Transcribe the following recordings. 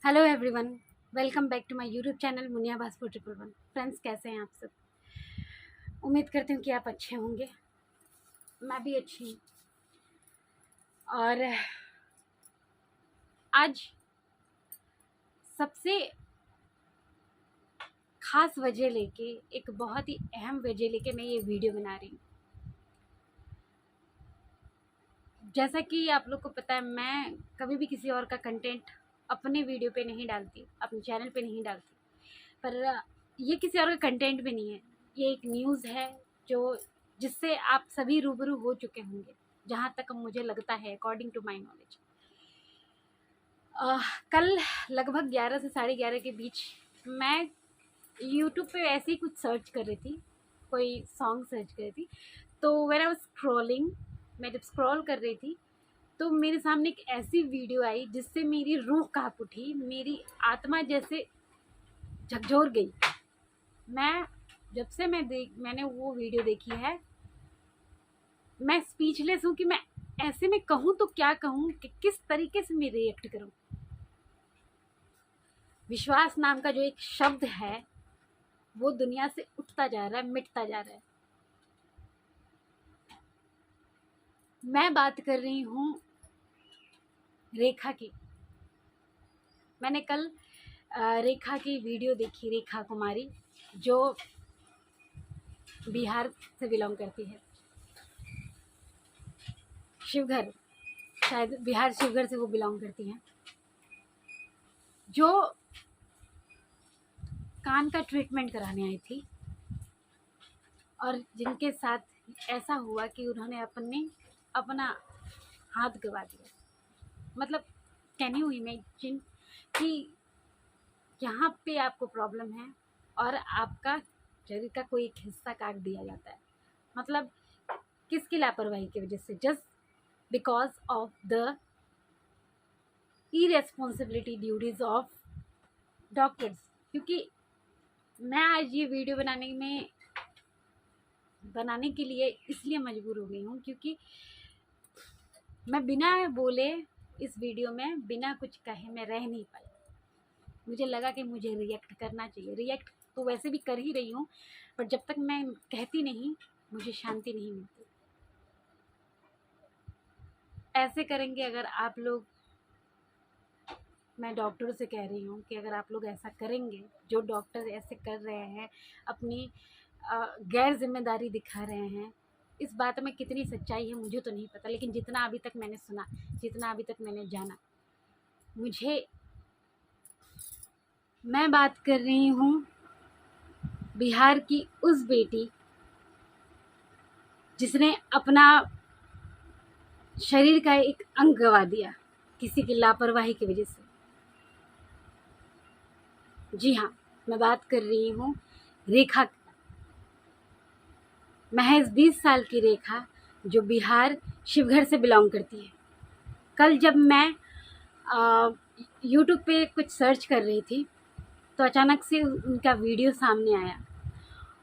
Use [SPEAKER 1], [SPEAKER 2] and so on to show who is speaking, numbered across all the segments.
[SPEAKER 1] Hello everyone, welcome back to my YouTube channel Muniya Bhaskar 111। Friends, कैसे हैं आप सब? उम्मीद करती हूँ कि आप अच्छे होंगे। मैं भी अच्छी हूँ। और आज सबसे ख़ास वजह लेके, एक बहुत ही अहम वजह लेके मैं ये वीडियो बना रही हूँ। जैसा कि आप लोग को पता है, मैं कभी भी किसी और का कंटेंट अपने वीडियो पे नहीं डालती, अपने चैनल पे नहीं डालती। पर ये किसी और का कंटेंट भी नहीं है, ये एक न्यूज़ है जो जिससे आप सभी रूबरू हो चुके होंगे, जहाँ तक मुझे लगता है, अकॉर्डिंग टू माय नॉलेज। कल लगभग 11 से 11:30 के बीच मैं यूट्यूब पे ऐसे ही कुछ सर्च कर रही थी, कोई सॉन्ग सर्च कर रही थी। तो व्हेन आई वाज स्क्रॉलिंग, मैं जब स्क्रॉल कर रही थी तो मेरे सामने एक ऐसी वीडियो आई जिससे मेरी रूह कांप उठी, मेरी आत्मा जैसे झकझोर गई। मैं जब से मैंने वो वीडियो देखी है, मैं स्पीचलेस हूँ कि मैं ऐसे में कहूँ तो क्या कहूँ, कि किस तरीके से मैं रिएक्ट करूँ। विश्वास नाम का जो एक शब्द है वो दुनिया से उठता जा रहा है, मिटता जा रहा है। मैं बात कर रही हूँ रेखा की। मैंने कल रेखा की वीडियो देखी, रेखा कुमारी, जो बिहार से बिलोंग करती है, शिवघर, शायद बिहार शिवघर से वो बिलोंग करती हैं। जो कान का ट्रीटमेंट कराने आई थी और जिनके साथ ऐसा हुआ कि उन्होंने अपना हाथ गवा दिया। मतलब, कैन यू इमेजिन कि यहाँ पे आपको प्रॉब्लम है और आपका शरीर का कोई एक हिस्सा काट दिया जाता है। मतलब, किसकी लापरवाही की वजह से? Just because of the irresponsibility duties of doctors. क्योंकि मैं आज ये वीडियो बनाने के लिए इसलिए मजबूर हो गई हूँ क्योंकि मैं बिना बोले इस वीडियो में, बिना कुछ कहे मैं रह नहीं पाई। मुझे लगा कि मुझे रिएक्ट करना चाहिए। रिएक्ट तो वैसे भी कर ही रही हूँ, पर जब तक मैं कहती नहीं, मुझे शांति नहीं मिलती। ऐसे करेंगे अगर आप लोग, मैं डॉक्टरों से कह रही हूँ कि अगर आप लोग ऐसा करेंगे, जो डॉक्टर ऐसे कर रहे हैं, अपनी गैर जिम्मेदारी दिखा रहे हैं, इस बात में कितनी सच्चाई है मुझे तो नहीं पता, लेकिन जितना अभी तक मैंने सुना, जितना अभी तक मैंने जाना, मैं बात कर रही हूँ बिहार की उस बेटी जिसने अपना शरीर का एक अंग गवा दिया किसी की लापरवाही की वजह से। जी हाँ, मैं बात कर रही हूँ रेखा की। महज 20 साल की रेखा, जो बिहार शिवघर से बिलोंग करती है। कल जब मैं यूट्यूब पे कुछ सर्च कर रही थी तो अचानक से उनका वीडियो सामने आया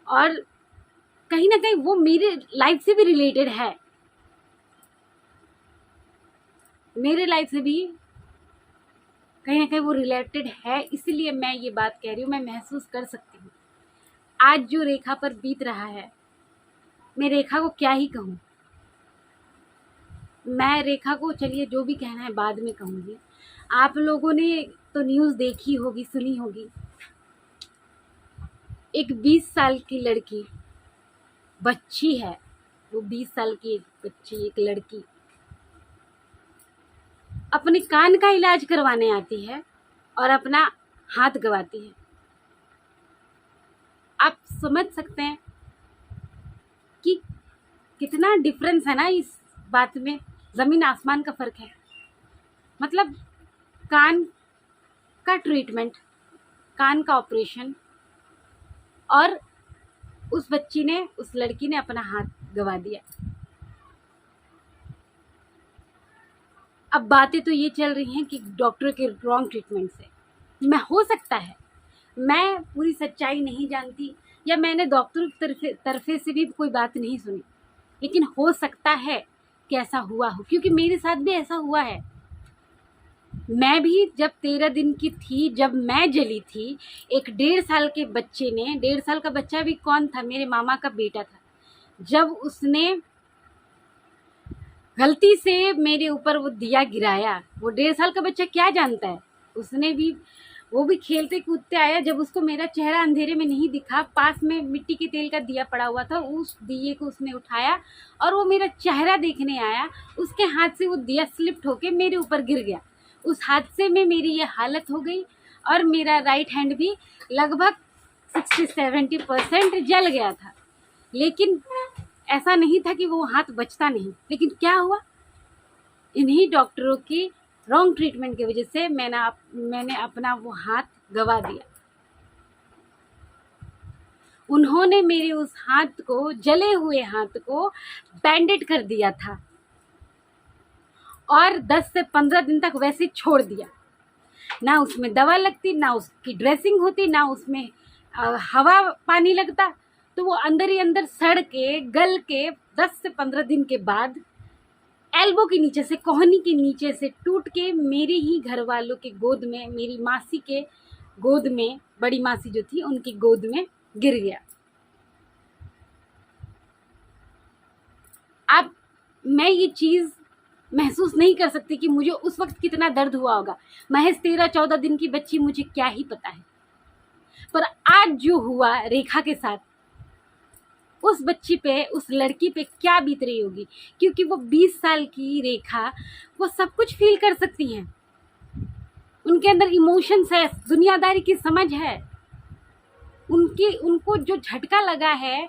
[SPEAKER 1] और कहीं ना कहीं वो मेरे लाइफ से भी रिलेटेड है। मेरे लाइफ से भी कहीं ना कहीं वो रिलेटेड है, इसलिए मैं ये बात कह रही हूँ। मैं महसूस कर सकती हूँ आज जो रेखा पर बीत रहा है। मैं रेखा को क्या ही कहूँ। मैं रेखा को, चलिए जो भी कहना है बाद में कहूँगी। आप लोगों ने तो न्यूज़ देखी होगी, सुनी होगी। एक 20 साल की लड़की, बच्ची है वो, 20 साल की एक बच्ची, एक लड़की अपने कान का इलाज करवाने आती है और अपना हाथ गवाती है। आप समझ सकते हैं कि कितना डिफरेंस है ना इस बात में, ज़मीन आसमान का फ़र्क है। मतलब, कान का ट्रीटमेंट, कान का ऑपरेशन, और उस बच्ची ने, उस लड़की ने अपना हाथ गवा दिया। अब बातें तो ये चल रही हैं कि डॉक्टर के रॉन्ग ट्रीटमेंट से। मैं, हो सकता है मैं पूरी सच्चाई नहीं जानती, या मैंने डॉक्टर की तरफे से भी कोई बात नहीं सुनी, लेकिन हो सकता है कि ऐसा हुआ हो, क्योंकि मेरे साथ भी ऐसा हुआ है। मैं भी जब 13 दिन की थी, जब मैं जली थी, एक 1.5 साल के बच्चे ने, 1.5 साल का बच्चा भी कौन था, मेरे मामा का बेटा था, जब उसने गलती से मेरे ऊपर वो दिया गिराया, वो 1.5 साल का बच्चा क्या जानता है, उसने भी, वो भी खेलते कूदते आया, जब उसको मेरा चेहरा अंधेरे में नहीं दिखा, पास में मिट्टी के तेल का दिया पड़ा हुआ था, उस दिए को उसने उठाया और वो मेरा चेहरा देखने आया, उसके हाथ से वो दिया स्लिप्ट होके मेरे ऊपर गिर गया। उस हादसे में मेरी ये हालत हो गई और मेरा राइट हैंड भी लगभग 60-70% जल गया था। लेकिन ऐसा नहीं था कि वो हाथ बचता नहीं, लेकिन क्या हुआ, इन्हीं डॉक्टरों की रॉन्ग ट्रीटमेंट की वजह से मैंने अपना वो हाथ गवा दिया। उन्होंने मेरे उस हाथ को, जले हुए हाथ को बैंडेड कर दिया था और 10 से 15 दिन तक वैसे छोड़ दिया। ना उसमें दवा लगती, ना उसकी ड्रेसिंग होती, ना उसमें हवा पानी लगता, तो वो अंदर ही अंदर सड़ के गल के 10 से 15 दिन के बाद एल्बो के नीचे से, कोहनी के नीचे से टूट के मेरे ही घर वालों के गोद में, मेरी मासी के गोद में, बड़ी मासी जो थी उनकी गोद में गिर गया। अब मैं ये चीज़ महसूस नहीं कर सकती कि मुझे उस वक्त कितना दर्द हुआ होगा। महज 13-14 दिन की बच्ची, मुझे क्या ही पता है। पर आज जो हुआ रेखा के साथ, उस बच्ची पे, उस लड़की पे क्या बीत रही होगी, क्योंकि वो 20 साल की रेखा, वो सब कुछ फील कर सकती हैं, उनके अंदर इमोशंस है, दुनियादारी की समझ है, उनको जो झटका लगा है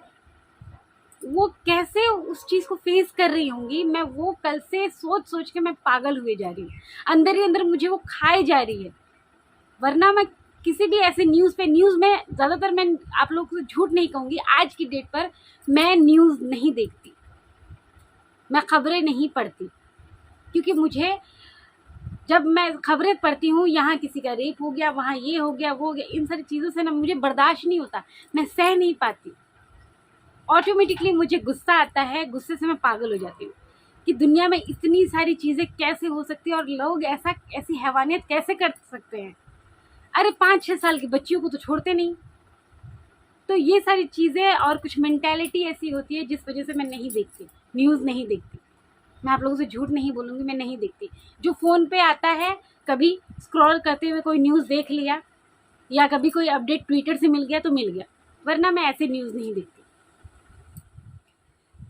[SPEAKER 1] वो कैसे उस चीज़ को फेस कर रही होंगी, मैं वो कल से सोच सोच के मैं पागल हुए जा रही हूँ, अंदर ही अंदर मुझे वो खाए जा रही है। वरना मैं किसी भी ऐसे न्यूज़ में ज़्यादातर, मैं आप लोगों को झूठ नहीं कहूँगी, आज की डेट पर मैं न्यूज़ नहीं देखती, मैं खबरें नहीं पढ़ती, क्योंकि मुझे, जब मैं खबरें पढ़ती हूँ, यहाँ किसी का रेप हो गया, वहाँ ये हो गया, वो हो गया, इन सारी चीज़ों से ना मुझे बर्दाश्त नहीं होता, मैं सह नहीं पाती, ऑटोमेटिकली मुझे गुस्सा आता है, गुस्से से मैं पागल हो जाती हूँ कि दुनिया में इतनी सारी चीज़ें कैसे हो सकती है और लोग ऐसी हैवानियत कैसे कर सकते हैं। अरे 5-6 साल की बच्चियों को तो छोड़ते नहीं। तो ये सारी चीज़ें और कुछ मेंटालिटी ऐसी होती है जिस वजह से मैं नहीं देखती, न्यूज़ नहीं देखती। मैं आप लोगों से झूठ नहीं बोलूँगी, मैं नहीं देखती। जो फ़ोन पे आता है, कभी स्क्रॉल करते हुए कोई न्यूज़ देख लिया या कभी कोई अपडेट ट्विटर से मिल गया तो मिल गया, वरना मैं ऐसे न्यूज़ नहीं देखती।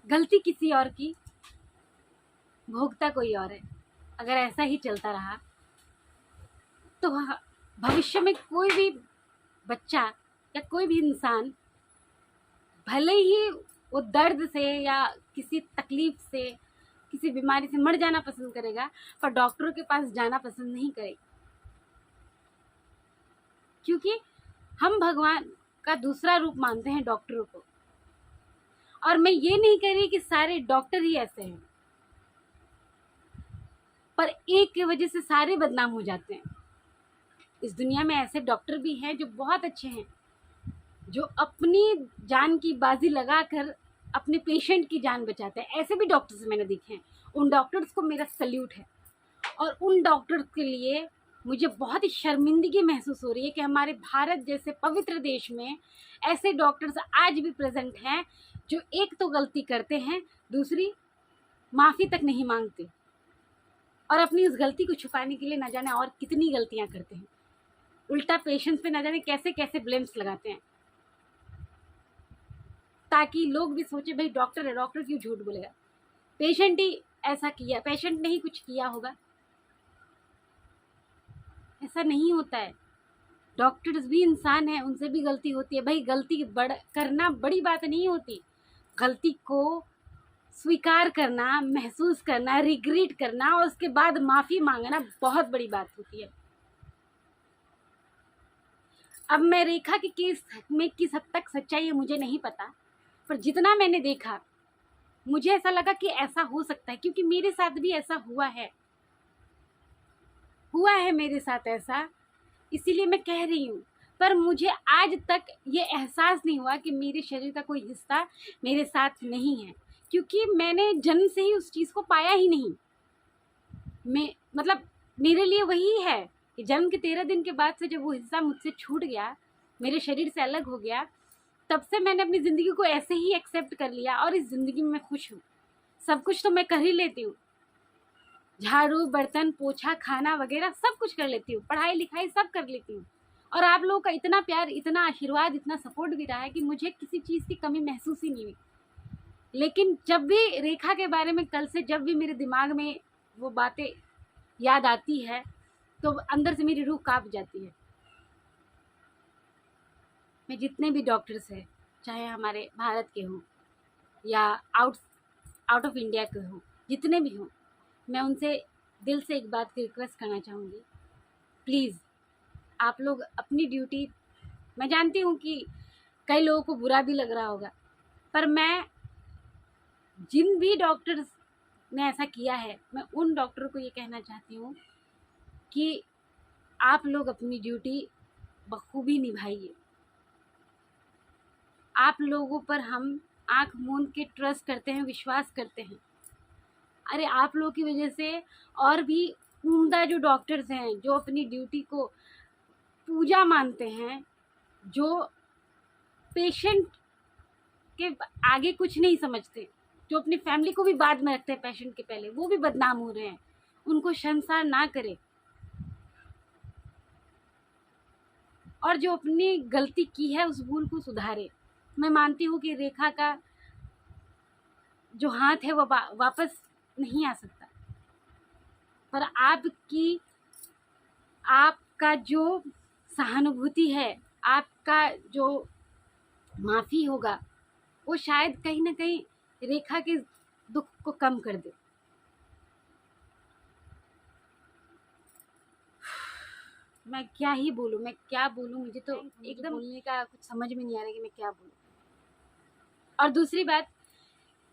[SPEAKER 1] गलती किसी और की, भोगता कोई और है। अगर ऐसा ही चलता रहा तो भविष्य में कोई भी बच्चा या कोई भी इंसान, भले ही वो दर्द से या किसी तकलीफ से, किसी बीमारी से मर जाना पसंद करेगा, पर डॉक्टरों के पास जाना पसंद नहीं करेगा, क्योंकि हम भगवान का दूसरा रूप मानते हैं डॉक्टरों को। और मैं ये नहीं कह रही कि सारे डॉक्टर ही ऐसे हैं, पर एक की वजह से सारे बदनाम हो जाते हैं। इस दुनिया में ऐसे डॉक्टर भी हैं जो बहुत अच्छे हैं, जो अपनी जान की बाजी लगाकर अपने पेशेंट की जान बचाते हैं। ऐसे भी डॉक्टर्स मैंने देखे हैं, उन डॉक्टर्स को मेरा सल्यूट है। और उन डॉक्टर्स के लिए मुझे बहुत ही शर्मिंदगी महसूस हो रही है कि हमारे भारत जैसे पवित्र देश में ऐसे डॉक्टर्स आज भी प्रेजेंट हैं जो एक तो गलती करते हैं, दूसरी माफ़ी तक नहीं मांगते, और अपनी उस गलती को छुपाने के लिए न जाने और कितनी गलतियां करते हैं। उल्टा पेशेंट्स पे न जाने कैसे कैसे ब्लेम्स लगाते हैं, ताकि लोग भी सोचे भाई डॉक्टर है, डॉक्टर क्यों झूठ बोलेगा, पेशेंट ही ऐसा किया, पेशेंट ने ही कुछ किया होगा। ऐसा नहीं होता है, डॉक्टर्स भी इंसान हैं, उनसे भी गलती होती है। भाई गलती करना बड़ी बात नहीं होती, गलती को स्वीकार करना, महसूस करना, रिग्रेट करना और उसके बाद माफ़ी मांगना बहुत बड़ी बात होती है। अब मैं रेखा के केस में किस हद तक सच्चाई है मुझे नहीं पता, पर जितना मैंने देखा मुझे ऐसा लगा कि ऐसा हो सकता है, क्योंकि मेरे साथ भी ऐसा हुआ है मेरे साथ ऐसा, इसीलिए मैं कह रही हूँ। पर मुझे आज तक ये एहसास नहीं हुआ कि मेरे शरीर का कोई हिस्सा मेरे साथ नहीं है, क्योंकि मैंने जन्म से ही उस चीज़ को पाया ही नहीं। मैं मतलब मेरे लिए वही है कि जन्म के 13 दिन के बाद से जब वो हिस्सा मुझसे छूट गया, मेरे शरीर से अलग हो गया, तब से मैंने अपनी ज़िंदगी को ऐसे ही एक्सेप्ट कर लिया और इस ज़िंदगी में मैं खुश हूँ। सब कुछ तो मैं कर ही लेती हूँ, झाड़ू, बर्तन, पोछा, खाना वगैरह सब कुछ कर लेती हूँ, पढ़ाई लिखाई सब कर लेती हूँ। और आप लोगों का इतना प्यार, इतना आशीर्वाद, इतना सपोर्ट भी रहा है कि मुझे किसी चीज़ की कमी महसूस ही नहीं हुई। लेकिन जब भी रेखा के बारे में, कल से जब भी मेरे दिमाग में वो बातें याद आती है तो अंदर से मेरी रूह कांप जाती है। मैं जितने भी डॉक्टर्स हैं, चाहे हमारे भारत के हों या आउट ऑफ इंडिया के हों, जितने भी हों, मैं उनसे दिल से एक बात की रिक्वेस्ट करना चाहूँगी, प्लीज़ आप लोग अपनी ड्यूटी, मैं जानती हूँ कि कई लोगों को बुरा भी लग रहा होगा, पर मैं जिन भी डॉक्टर्स ने ऐसा किया है, मैं उन डॉक्टर को ये कहना चाहती हूँ कि आप लोग अपनी ड्यूटी बखूबी निभाइए। आप लोगों पर हम आँख मूंद के ट्रस्ट करते हैं, विश्वास करते हैं। अरे आप लोगों की वजह से और भी उम्दा जो डॉक्टर्स हैं, जो अपनी ड्यूटी को पूजा मानते हैं, जो पेशेंट के आगे कुछ नहीं समझते, जो अपनी फैमिली को भी बाद में रखते हैं पेशेंट के पहले, वो भी बदनाम हो रहे हैं। उनको शर्मसार ना करें, और जो अपनी गलती की है उस भूल को सुधारे। मैं मानती हूँ कि रेखा का जो हाथ है वो वापस नहीं आ सकता, पर आपका जो सहानुभूति है, आपका जो माफ़ी होगा, वो शायद कहीं ना कहीं रेखा के दुख को कम कर दे। मैं क्या ही बोलूँ, मैं क्या बोलूँ, मुझे तो एकदम बोलने का कुछ समझ में नहीं आ रहा कि मैं क्या बोलूँ। और दूसरी बात,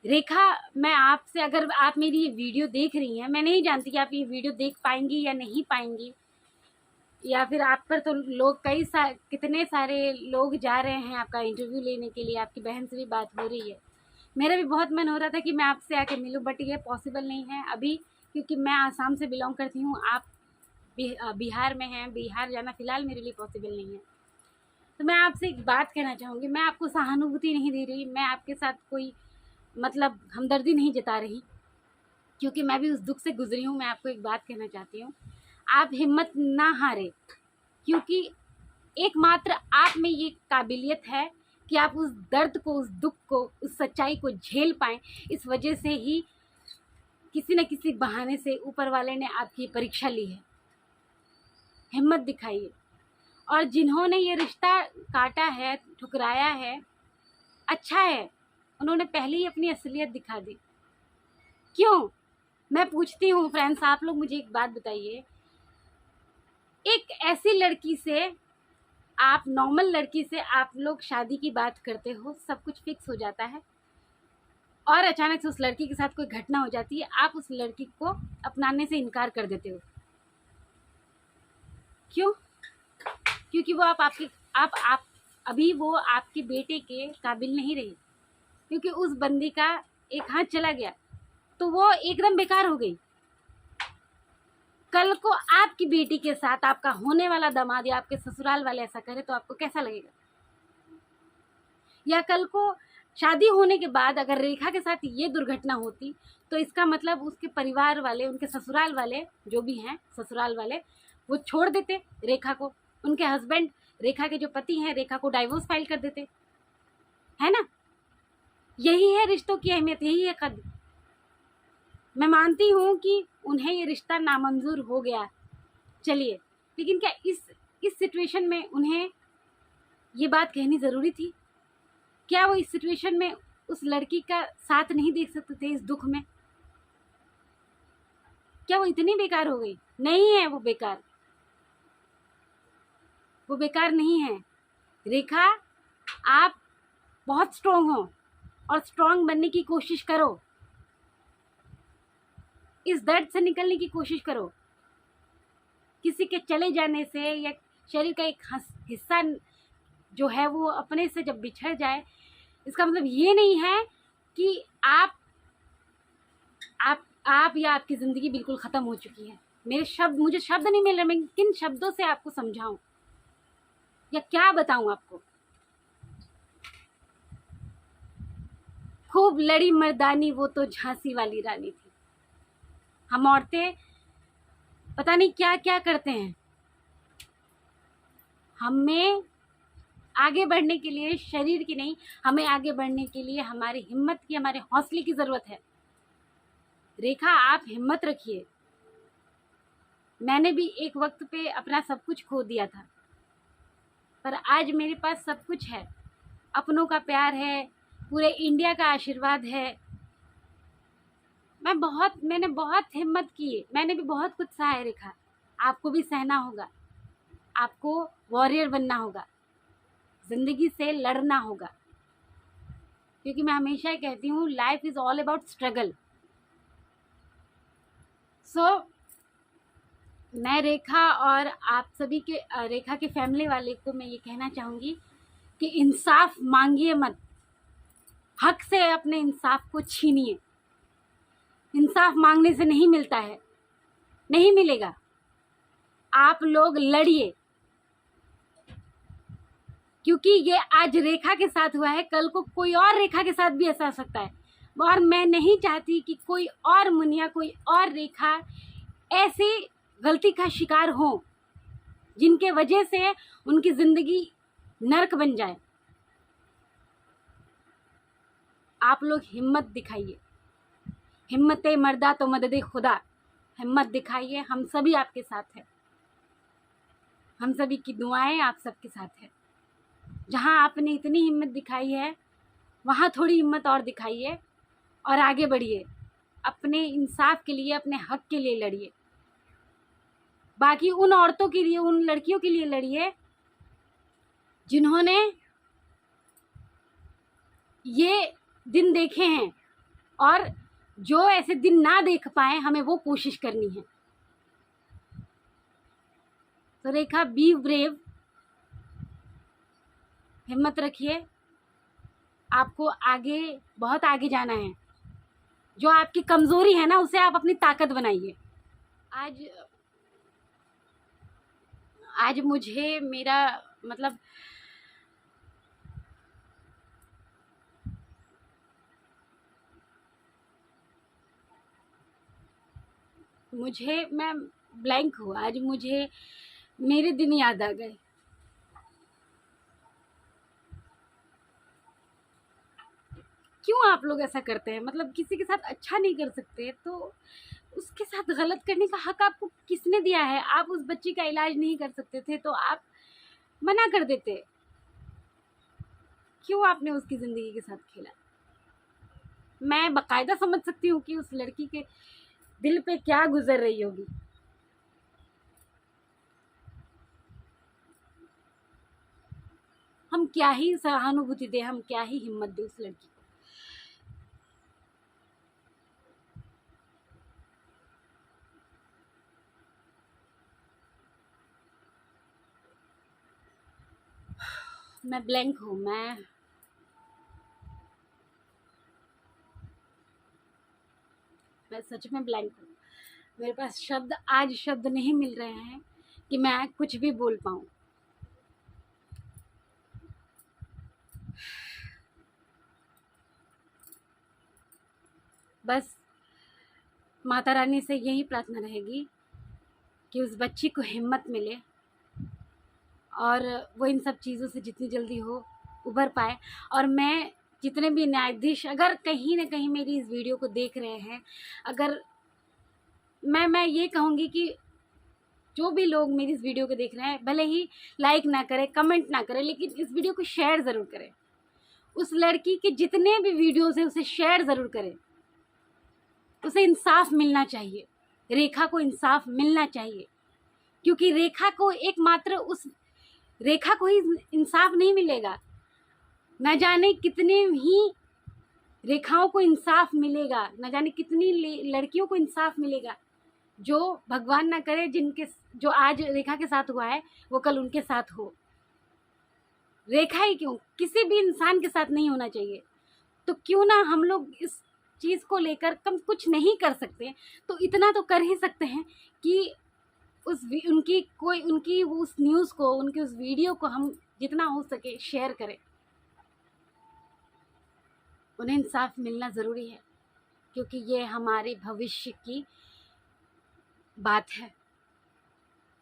[SPEAKER 1] रेखा, मैं आपसे, अगर आप मेरी ये वीडियो देख रही हैं, मैं नहीं जानती कि आप ये वीडियो देख पाएंगी या नहीं पाएंगी, या फिर आप पर तो लोग कितने सारे लोग जा रहे हैं आपका इंटरव्यू लेने के लिए, आपकी बहन से भी बात हो रही है। मेरा भी बहुत मन हो रहा था कि मैं आपसे आके मिलूं, बट ये पॉसिबल नहीं है अभी, क्योंकि मैं आसाम से बिलोंग करती हूँ, आप बिहार में हैं। बिहार जाना फ़िलहाल मेरे लिए पॉसिबल नहीं है। तो मैं आपसे एक बात कहना चाहूँगी, मैं आपको सहानुभूति नहीं दे रही, मैं आपके साथ कोई मतलब हमदर्दी नहीं जता रही, क्योंकि मैं भी उस दुख से गुजरी हूँ। मैं आपको एक बात कहना चाहती हूँ, आप हिम्मत ना हारें, क्योंकि एकमात्र आप में ये काबिलियत है कि आप उस दर्द को, उस दुख को, उस सच्चाई को झेल पाएँ। इस वजह से ही किसी न किसी बहाने से ऊपर वाले ने आपकी परीक्षा ली है। हिम्मत दिखाइए। और जिन्होंने ये रिश्ता काटा है, ठुकराया है, अच्छा है, उन्होंने पहले ही अपनी असलियत दिखा दी। क्यों? मैं पूछती हूँ फ्रेंड्स, आप लोग मुझे एक बात बताइए, एक ऐसी लड़की से, आप नॉर्मल लड़की से आप लोग शादी की बात करते हो, सब कुछ फिक्स हो जाता है, और अचानक से उस लड़की के साथ कोई घटना हो जाती है, आप उस लड़की को अपनाने से इनकार कर देते हो। क्यों? क्योंकि वो आप अभी वो आपके बेटे के काबिल नहीं रही, क्योंकि उस बंदी का एक हाथ चला गया तो वो एकदम बेकार हो गई। कल को आपकी बेटी के साथ आपका होने वाला दामाद या आपके ससुराल वाले ऐसा करे तो आपको कैसा लगेगा? या कल को शादी होने के बाद अगर रेखा के साथ ये दुर्घटना होती तो इसका मतलब उसके परिवार वाले, उनके ससुराल वाले, जो भी हैं ससुराल वाले, वो छोड़ देते रेखा को, उनके हस्बैंड, रेखा के जो पति हैं, रेखा को डाइवोर्स फाइल कर देते, है ना? यही है रिश्तों की अहमियत, यही है कद्र। मैं मानती हूँ कि उन्हें ये रिश्ता नामंजूर हो गया, चलिए, लेकिन क्या इस सिचुएशन में उन्हें ये बात कहनी ज़रूरी थी? क्या वो इस सिचुएशन में उस लड़की का साथ नहीं देख सकते थे इस दुख में? क्या वो इतनी बेकार हो गई? नहीं है वो बेकार, वो बेकार नहीं है। रेखा, आप बहुत स्ट्रॉन्ग हो और स्ट्रॉन्ग बनने की कोशिश करो, इस दर्द से निकलने की कोशिश करो। किसी के चले जाने से या शरीर का एक हिस्सा जो है वो अपने से जब बिछड़ जाए, इसका मतलब ये नहीं है कि आप या आपकी ज़िंदगी बिल्कुल ख़त्म हो चुकी है। मुझे शब्द नहीं मिल रहे, मैं किन शब्दों से आपको समझाऊं या क्या बताऊं आपको। खूब लड़ी मर्दानी वो तो झांसी वाली रानी थी। हम औरतें पता नहीं क्या क्या करते हैं। हमें आगे बढ़ने के लिए शरीर की नहीं, हमें आगे बढ़ने के लिए हमारी हिम्मत की, हमारे हौसले की ज़रूरत है। रेखा, आप हिम्मत रखिए। मैंने भी एक वक्त पे अपना सब कुछ खो दिया था, पर आज मेरे पास सब कुछ है। अपनों का प्यार है, पूरे इंडिया का आशीर्वाद है। मैंने बहुत हिम्मत की, मैंने भी बहुत कुछ सहा है रेखा। आपको भी सहना होगा, आपको वॉरियर बनना होगा, ज़िंदगी से लड़ना होगा, क्योंकि मैं हमेशा कहती हूँ life is all about struggle. So मैं रेखा और आप सभी के रेखा के फैमिली वाले को मैं ये कहना चाहूँगी कि इंसाफ मांगिए मत, हक से अपने इंसाफ को छीनिए। इंसाफ मांगने से नहीं मिलता है, नहीं मिलेगा। आप लोग लड़िए, क्योंकि ये आज रेखा के साथ हुआ है, कल को कोई और रेखा के साथ भी ऐसा हो सकता है। और मैं नहीं चाहती कि कोई और मुनिया, कोई और रेखा ऐसी गलती का शिकार हो जिनके वजह से उनकी ज़िंदगी नर्क बन जाए। आप लोग हिम्मत दिखाइए, हिम्मत मर्दा तो मदद खुदा। हिम्मत दिखाइए, हम सभी आपके साथ हैं, हम सभी की दुआएं आप सबके साथ है। जहां आपने इतनी हिम्मत दिखाई है, वहां थोड़ी हिम्मत और दिखाइए और आगे बढ़िए। अपने इंसाफ के लिए, अपने हक के लिए लड़िए। बाकी उन औरतों के लिए, उन लड़कियों के लिए लड़िए जिन्होंने ये दिन देखे हैं, और जो ऐसे दिन ना देख पाए, हमें वो कोशिश करनी है। तो रेखा, बी ब्रेव, हिम्मत रखिए। आपको आगे, बहुत आगे जाना है। जो आपकी कमज़ोरी है ना, उसे आप अपनी ताकत बनाइए। आज मुझे मेरा मतलब मैं ब्लैंक हूँ। आज मुझे मेरे दिन याद आ गए। क्यों आप लोग ऐसा करते हैं? मतलब किसी के साथ अच्छा नहीं कर सकते तो उसके साथ गलत करने का हक आपको किसने दिया है? आप उस बच्ची का इलाज नहीं कर सकते थे तो आप मना कर देते। क्यों आपने उसकी ज़िंदगी के साथ खेला? मैं बाकायदा समझ सकती हूँ कि उस लड़की के दिल पे क्या गुजर रही होगी। हम क्या ही सहानुभूति दें, हम क्या ही हिम्मत दें उस लड़की को। मैं ब्लैंक हूँ। मैं सच में ब्लैंक हूँ। मेरे पास आज शब्द नहीं मिल रहे हैं कि मैं कुछ भी बोल पाऊँ। बस माता रानी से यही प्रार्थना रहेगी कि उस बच्ची को हिम्मत मिले और वो इन सब चीज़ों से जितनी जल्दी हो उभर पाए। और मैं जितने भी न्यायाधीश अगर कहीं ना कहीं मेरी इस वीडियो को देख रहे हैं, अगर मैं ये कहूँगी कि जो भी लोग मेरी इस वीडियो को देख रहे हैं, भले ही लाइक ना करें, कमेंट ना करें, लेकिन इस वीडियो को शेयर ज़रूर करें। उस लड़की के जितने भी वीडियोज़ हैं उसे शेयर ज़रूर करें। उसे इंसाफ मिलना चाहिए, रेखा को इंसाफ मिलना चाहिए, क्योंकि रेखा को एकमात्र उस रेखा को ही इंसाफ नहीं मिलेगा। न जाने कितने ही रेखाओं को इंसाफ मिलेगा, न जाने कितनी लड़कियों को इंसाफ मिलेगा, जो भगवान ना करे जो आज रेखा के साथ हुआ है वो कल उनके साथ हो। रेखा ही क्यों, किसी भी इंसान के साथ नहीं होना चाहिए। तो क्यों ना हम लोग इस चीज़ को लेकर कम कुछ नहीं कर सकते तो इतना तो कर ही सकते हैं कि उनकी उस न्यूज़ को, उनकी उस वीडियो को हम जितना हो सके शेयर करें। उन्हें इंसाफ मिलना ज़रूरी है, क्योंकि ये हमारे भविष्य की बात है।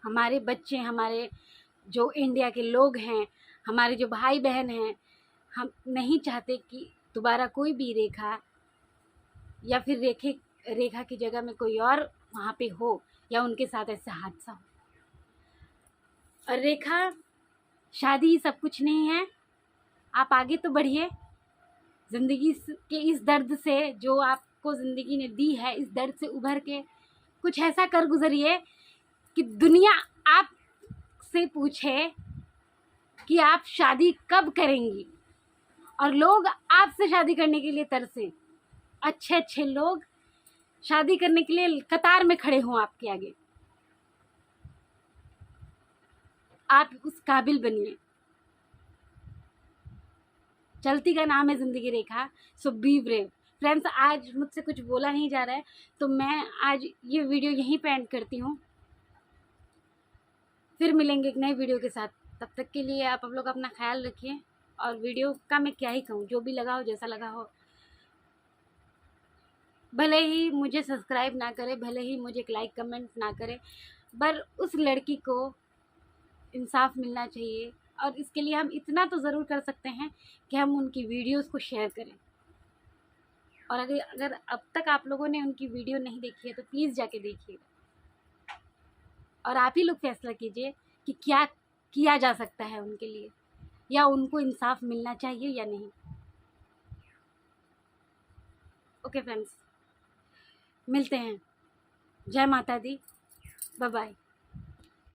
[SPEAKER 1] हमारे बच्चे, हमारे जो इंडिया के लोग हैं, हमारे जो भाई बहन हैं, हम नहीं चाहते कि दोबारा कोई भी रेखा या फिर रेखा की जगह में कोई और वहाँ पे हो या उनके साथ ऐसा हादसा हो। और रेखा, शादी सब कुछ नहीं है। आप आगे तो बढ़िए, ज़िंदगी के इस दर्द से जो आपको ज़िंदगी ने दी है, इस दर्द से उभर के कुछ ऐसा कर गुजरिए कि दुनिया आपसे पूछे कि आप शादी कब करेंगी, और लोग आपसे शादी करने के लिए तरसे। अच्छे अच्छे लोग शादी करने के लिए कतार में खड़े हों आपके आगे। आप उस काबिल बनिए। चलती का नाम है ज़िंदगी रेखा, सो बी ब्रेव। फ्रेंड्स, आज मुझसे कुछ बोला नहीं जा रहा है, तो मैं आज ये वीडियो यहीं पे एंड करती हूँ। फिर मिलेंगे एक नए वीडियो के साथ। तब तक के लिए आप लोग अपना ख्याल रखिए। और वीडियो का मैं क्या ही कहूँ, जो भी लगा हो, जैसा लगा हो, भले ही मुझे सब्सक्राइब ना करे, भले ही मुझे एक लाइक कमेंट ना करे, पर उस लड़की को इंसाफ मिलना चाहिए। और इसके लिए हम इतना तो ज़रूर कर सकते हैं कि हम उनकी वीडियोस को शेयर करें। और अगर अब तक आप लोगों ने उनकी वीडियो नहीं देखी है तो प्लीज़ जाके देखिएगा, और आप ही लोग फैसला कीजिए कि क्या किया जा सकता है उनके लिए, या उनको इंसाफ मिलना चाहिए या नहीं। ओके फ्रेंड्स, मिलते हैं। जय माता दी, बाय बाय।